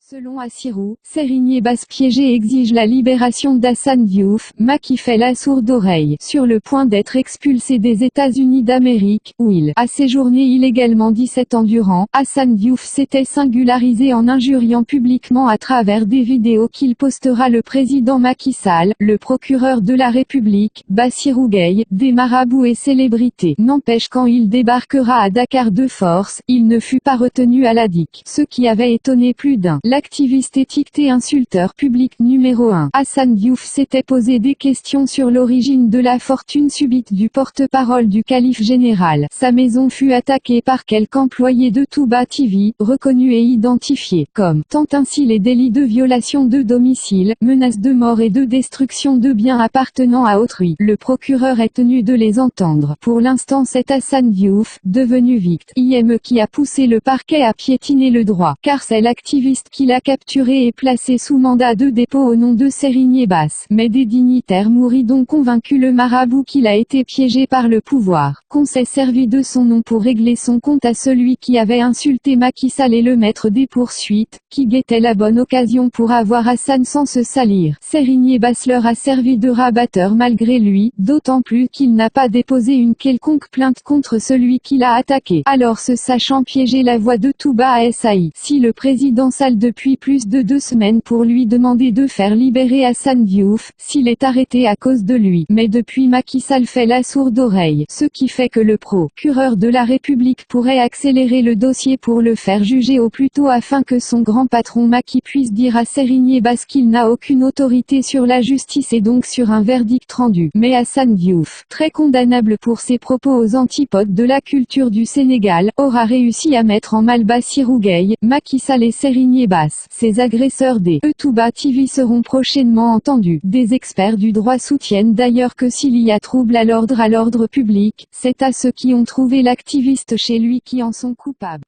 Selon Assirou, Serigne Basse piégé exige la libération d'Hassan Diouf. Macky fait la sourde oreille. Sur le point d'être expulsé des États-Unis d'Amérique, où il a séjourné illégalement 17 ans durant, Hassan Diouf s'était singularisé en injuriant publiquement à travers des vidéos qu'il postera le président Macky Sall, le procureur de la République, Bassirou Gueye, des marabouts et célébrités. N'empêche, quand il débarquera à Dakar de force, il ne fut pas retenu à la DIC. Ce qui avait étonné plus d'un. L'activiste étiqueté insulteur public numéro 1, Hassan Diouf s'était posé des questions sur l'origine de la fortune subite du porte-parole du calife général. Sa maison fut attaquée par quelques employés de Touba TV, reconnus et identifiés comme tant ainsi les délits de violation de domicile, menaces de mort et de destruction de biens appartenant à autrui. Le procureur est tenu de les entendre. Pour l'instant, c'est Hassan Diouf, devenu victime, qui a poussé le parquet à piétiner le droit, car c'est l'activiste qui l'a capturé et placé sous mandat de dépôt au nom de Serigne Basse. Mais des dignitaires mourrident ont convaincu le marabout qu'il a été piégé par le pouvoir, qu'on s'est servi de son nom pour régler son compte à celui qui avait insulté Macky Sall et le maître des poursuites, qui guettait la bonne occasion pour avoir Hassan sans se salir. Serigne Basse leur a servi de rabatteur malgré lui, d'autant plus qu'il n'a pas déposé une quelconque plainte contre celui qui l'a attaqué. Alors, se sachant piéger la voix de Touba à SAI, si le président Sall depuis plus de 2 semaines pour lui demander de faire libérer Hassan Diouf, s'il est arrêté à cause de lui. Mais depuis, Macky Sall fait la sourde oreille, ce qui fait que le procureur de la République pourrait accélérer le dossier pour le faire juger au plus tôt afin que son grand patron Macky puisse dire à Serigne Basse qu'il n'a aucune autorité sur la justice et donc sur un verdict rendu. Mais Hassan Diouf, très condamnable pour ses propos aux antipodes de la culture du Sénégal, aura réussi à mettre en mal Bassirou Gueye, Macky Sall et Serigne Basse. Ces agresseurs des Touba TV seront prochainement entendus. Des experts du droit soutiennent d'ailleurs que s'il y a trouble à l'ordre public, c'est à ceux qui ont trouvé l'activiste chez lui qui en sont coupables.